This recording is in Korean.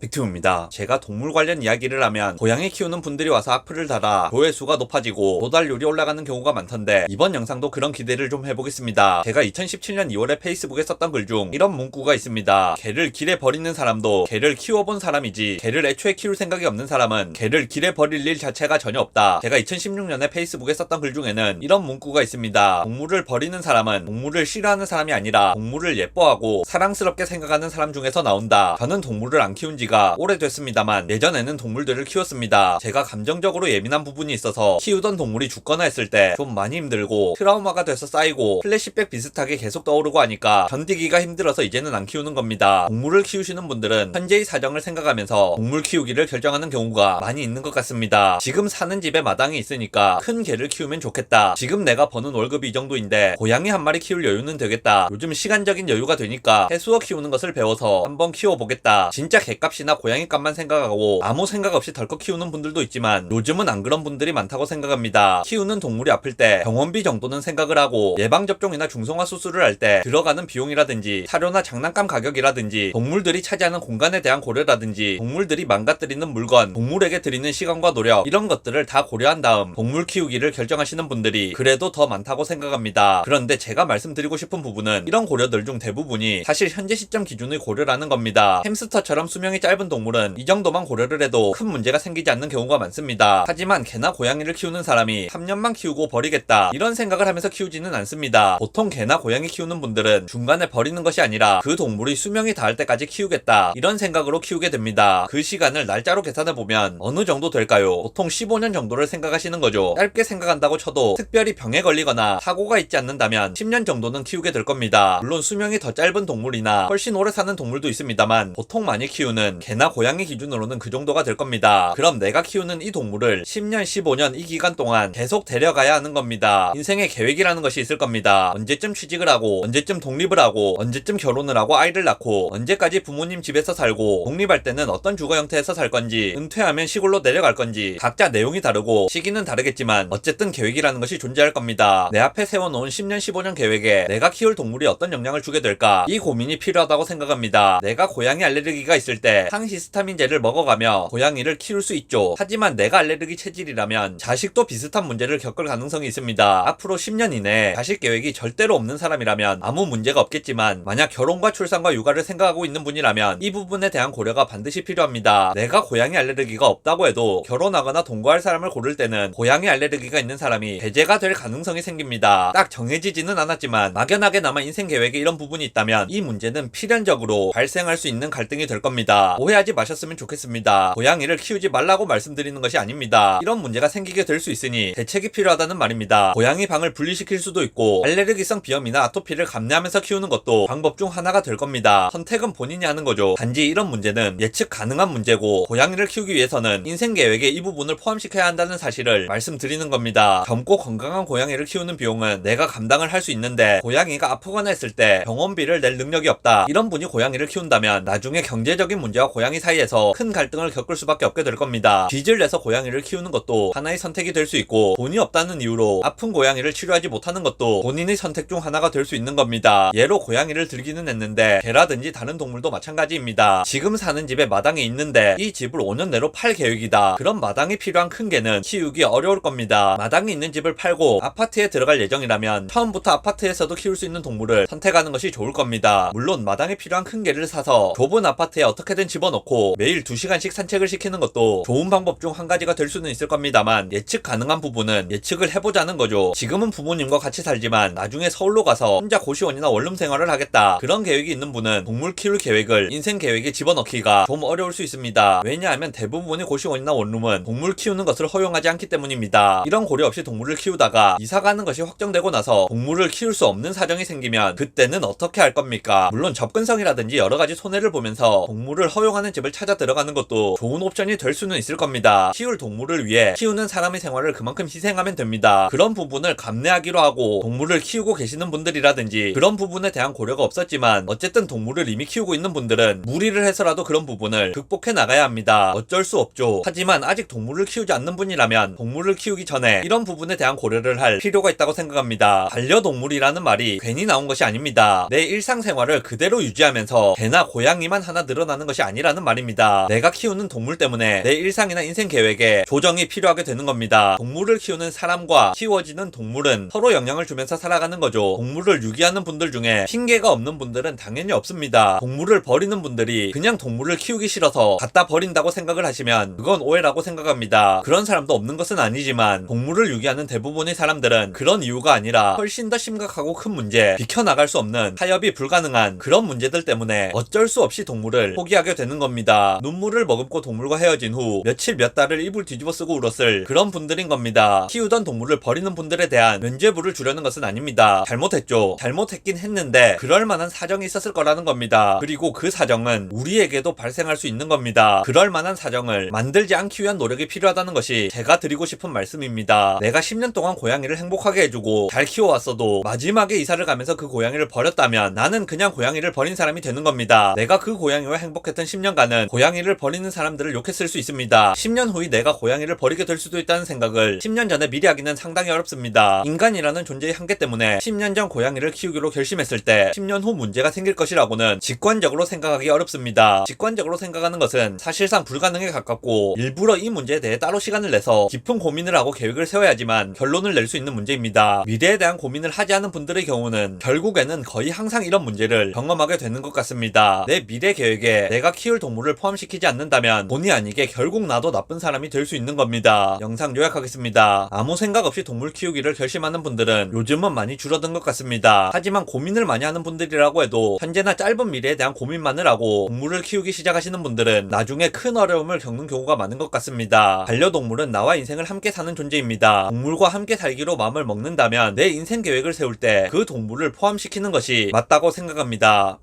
빅튜브입니다. 제가 동물 관련 이야기를 하면 고양이 키우는 분들이 와서 악플을 달아 조회수가 높아지고 도달률이 올라가는 경우가 많던데 이번 영상도 그런 기대를 좀 해보겠습니다. 제가 2017년 2월에 페이스북에 썼던 글 중 이런 문구가 있습니다. 개를 길에 버리는 사람도 개를 키워본 사람이지 개를 애초에 키울 생각이 없는 사람은 개를 길에 버릴 일 자체가 전혀 없다. 제가 2016년에 페이스북에 썼던 글 중에는 이런 문구가 있습니다. 동물을 버리는 사람은 동물을 싫어하는 사람이 아니라 동물을 예뻐하고 사랑스럽게 생각하는 사람 중에서 나온다. 저는 동물을 안 키운 지가 오래됐습니다만 예전에는 동물들을 키웠습니다. 제가 감정적으로 예민한 부분이 있어서 키우던 동물이 죽거나 했을 때 좀 많이 힘들고 트라우마가 돼서 쌓이고 플래시백 비슷하게 계속 떠오르고 하니까 견디기가 힘들어서 이제는 안 키우는 겁니다. 동물을 키우시는 분들은 현재의 사정을 생각하면서 동물 키우기를 결정하는 경우가 많이 있는 것 같습니다. 지금 사는 집에 마당이 있으니까 큰 개를 키우면 좋겠다. 지금 내가 버는 월급이 이 정도인데 고양이 한 마리 키울 여유는 되겠다. 요즘 시간적인 여유가 되니까 해수어 키우는 것을 배워서 한번 키워보겠다. 진짜 개값이나 고양이 값만 생각하고 아무 생각 없이 덜컥 키우는 분들도 있지만 요즘은 안 그런 분들이 많다고 생각합니다. 키우는 동물이 아플 때 병원비 정도는 생각을 하고 예방접종이나 중성화 수술을 할 때 들어가는 비용이라든지 사료나 장난감 가격이라든지 동물들이 차지하는 공간에 대한 고려라든지 동물들이 망가뜨리는 물건, 동물에게 드리는 시간과 노력 이런 것들을 다 고려한 다음 동물 키우기를 결정하시는 분들이 그래도 더 많다고 생각합니다. 그런데 제가 말씀드리고 싶은 부분은 이런 고려들 중 대부분이 사실 현재 시점 기준의 고려라는 겁니다. 햄스터처럼 수명이 짧은 동물은 이 정도만 고려를 해도 큰 문제가 생기지 않는 경우가 많습니다. 하지만 개나 고양이를 키우는 사람이 3년만 키우고 버리겠다 이런 생각을 하면서 키우지는 않습니다. 보통 개나 고양이 키우는 분들은 중간에 버리는 것이 아니라 그 동물이 수명이 닿을 때까지 키우겠다 이런 생각으로 키우게 됩니다. 그 시간을 날짜로 계산해보면 어느 정도 될까요? 보통 15년 정도를 생각하시는 거죠. 짧게 생각한다고 쳐도 특별히 병에 걸리거나 사고가 있지 않는다면 10년 정도는 키우게 될 겁니다. 물론 수명이 더 짧은 동물이나 훨씬 오래 사는 동물도 있습니다만 보통 많이 키우는 개나 고양이 기준으로는 그 정도가 될 겁니다. 그럼 내가 키우는 이 동물을 10년, 15년 이 기간 동안 계속 데려가야 하는 겁니다. 인생의 계획이라는 것이 있을 겁니다. 언제쯤 취직을 하고 언제쯤 독립을 하고 언제쯤 결혼을 하고 아이를 낳고 언제까지 부모님 집에서 살고 독립할 때는 어떤 주거 형태에서 살 건지 은퇴하면 시골로 내려갈 건지 각자 내용이 다르고 시기는 다르겠지만 어쨌든 계획이라는 것이 존재할 겁니다. 내 앞에 세워놓은 10년, 15년 계획에 내가 키울 동물이 어떤 영향을 주게 될까 이 고민이 필요하다고 생각합니다. 내가 고양이 알레르기가 있을 때 항히스타민제를 먹어가며 고양이를 키울 수 있죠. 하지만 내가 알레르기 체질이라면 자식도 비슷한 문제를 겪을 가능성이 있습니다. 앞으로 10년 이내에 자식 계획이 절대로 없는 사람이라면 아무 문제가 없겠지만 만약 결혼과 출산과 육아를 생각하고 있는 분이라면 이 부분에 대한 고려가 반드시 필요합니다. 내가 고양이 알레르기가 없다고 해도 결혼하거나 동거할 사람을 고를 때는 고양이 알레르기가 있는 사람이 배제가 될 가능성이 생깁니다. 딱 정해지지는 않았지만 막연하게 남아 인생 계획에 이런 부분이 있다면 이 문제는 필연적으로 발생할 수 있는 갈등이 될 겁니다. 오해하지 마셨으면 좋겠습니다. 고양이를 키우지 말라고 말씀드리는 것이 아닙니다. 이런 문제가 생기게 될 수 있으니 대책이 필요하다는 말입니다. 고양이 방을 분리시킬 수도 있고 알레르기성 비염이나 아토피를 감내하면서 키우는 것도 방법 중 하나가 될 겁니다. 선택은 본인이 하는 거죠. 단지 이런 문제는 예측 가능한 문제고 고양이를 키우기 위해서는 인생 계획에 이 부분을 포함시켜야 한다는 사실을 말씀드리는 겁니다. 젊고 건강한 고양이를 키우는 비용은 내가 감당을 할 수 있는데 고양이가 아프거나 했을 때 병원비를 낼 능력이 없다. 이런 분이 고양이를 키운다면 나중에 경제적인 문제와 고양이 사이에서 큰 갈등을 겪을 수밖에 없게 될 겁니다. 빚을 내서 고양이를 키우는 것도 하나의 선택이 될 수 있고 돈이 없다는 이유로 아픈 고양이를 치료하지 못하는 것도 본인의 선택 중 하나가 될 수 있는 겁니다. 예로 고양이를 들기는 했는데 개라든지 다른 동물도 마찬가지입니다. 지금 사는 집에 마당이 있는데 이 집을 5년 내로 팔 계획이다. 그럼 마당이 필요한 큰 개는 키우기 어려울 겁니다. 마당이 있는 집을 팔고 아파트에 들어갈 예정이라면 처음부터 아파트에서도 키울 수 있는 동물을 선택하는 것이 좋을 겁니다. 물론 마당에 필요한 큰 개를 사서 좁은 아파트에 어떻게든 집어넣고 매일 2시간씩 산책을 시키는 것도 좋은 방법 중 한 가지가 될 수는 있을 겁니다만 예측 가능한 부분은 예측을 해보자는 거죠. 지금은 부모님과 같이 살지만 나중에 서울로 가서 혼자 고시원이나 원룸 생활을 하겠다 그런 계획이 있는 분은 동물 키울 계획을 인생 계획에 집어넣기가 좀 어려울 수 있습니다. 왜냐하면 대부분의 고시원이나 원룸은 동물 키우는 것을 허용하지 않기 때문입니다. 이런 고려 없이 동물을 키우다가 이사 가는 것이 확정되고 나서 동물을 키울 수 없는 사정이 생기면 그때는 어떻게 할 겁니까? 물론 접근성이라든지 여러가지 손해를 보면서 동물을 허용하는 집을 찾아 들어가는 것도 좋은 옵션이 될 수는 있을 겁니다. 키울 동물을 위해 키우는 사람의 생활을 그만큼 희생하면 됩니다. 그런 부분을 감내하기로 하고 동물을 키우고 계시는 분들이라든지 그런 부분에 대한 고려가 없었지만 어쨌든 동물을 이미 키우고 있는 분들은 무리를 해서라도 그런 부분을 극복해 나가야 합니다. 어쩔 수 없죠. 하지만 아직 동물을 키우지 않는 분이라면 동물을 키우기 전에 이런 부분에 대한 고려를 할 필요가 있다고 생각합니다. 반려동물이라는 말이 괜히 나온 것이 아닙니다. 내 일상생활을 그대로 유지하면서 개나 고양이만 하나 늘어나는 것이 아니라는 말입니다. 내가 키우는 동물 때문에 내 일상이나 인생 계획에 조정이 필요하게 되는 겁니다. 동물을 키우는 사람과 키워지는 동물은 서로 영향을 주면서 살아가는 거죠. 동물을 유기하는 분들 중에 핑계가 없는 분들은 당연히 없습니다. 동물을 버리는 분들이 그냥 동물을 키우기 싫어서 갖다 버린다고 생각을 하시면 그건 오해라고 생각합니다. 그런 사람도 없는 것은 아니지만 동물을 유기하는 대부분의 사람들은 그런 이유가 아니라 훨씬 더 심각하고 큰 문제, 비켜나갈 수 없는 타협이 불가능한 그런 문제들 때문에 어쩔 수 없이 동물을 포기하게 되는 겁니다. 눈물을 머금고 동물과 헤어진 후 며칠 몇 달을 이불 뒤집어 쓰고 울었을 그런 분들인 겁니다. 키우던 동물을 버리는 분들에 대한 면죄부를 주려는 것은 아닙니다. 잘못했죠. 잘못했긴 했는데 그럴 만한 사정이 있었을 거라는 겁니다. 그리고 그 사정은 우리에게도 발생할 수 있는 겁니다. 그럴 만한 사정을 만들지 않기 위한 노력이 필요하다는 것이 제가 드리고 싶은 말씀입니다. 내가 10년 동안 고양이를 행복하게 해주고 잘 키워왔어도 마지막에 이사를 가면서 그 고양이를 버렸다면 나는 그냥 고양이를 버린 사람이 되는 겁니다. 내가 그 고양이와 행복했던 10년간은 고양이를 버리는 사람들을 욕했을 수 있습니다. 10년 후에 내가 고양이를 버리게 될 수도 있다는 생각을 10년 전에 미리 하기는 상당히 어렵습니다. 인간이라는 존재의 한계 때문에 10년 전 고양이를 키우기로 결심했을 때 10년 후 문제가 생길 것이라고는 직관적으로 생각하기 어렵습니다. 직관적으로 생각하는 것은 사실상 불가능에 가깝고 일부러 이 문제에 대해 따로 시간을 내서 깊은 고민을 하고 계획을 세워야지만 결론을 낼 수 있는 문제입니다. 미래에 대한 고민을 하지 않은 분들의 경우는 결국에는 거의 항상 이런 문제를 경험하게 되는 것 같습니다. 내 미래 계획에 내가 키울 동물을 포함시키지 않는다면 본의 아니게 결국 나도 나쁜 사람이 될 수 있는 겁니다. 영상 요약하겠습니다. 아무 생각 없이 동물 키우기를 결심하는 분들은 요즘은 많이 줄어든 것 같습니다. 하지만 고민을 많이 하는 분들이라고 해도 현재나 짧은 미래에 대한 고민만을 하고 동물을 키우기 시작하시는 분들은 나중에 큰 어려움을 겪는 경우가 많은 것 같습니다. 반려동물은 나와 인생을 함께 사는 존재입니다. 동물과 함께 살기로 마음을 먹는다면 내 인생 계획을 세울 때 그 동물을 포함시키는 것이 맞다고 생각합니다.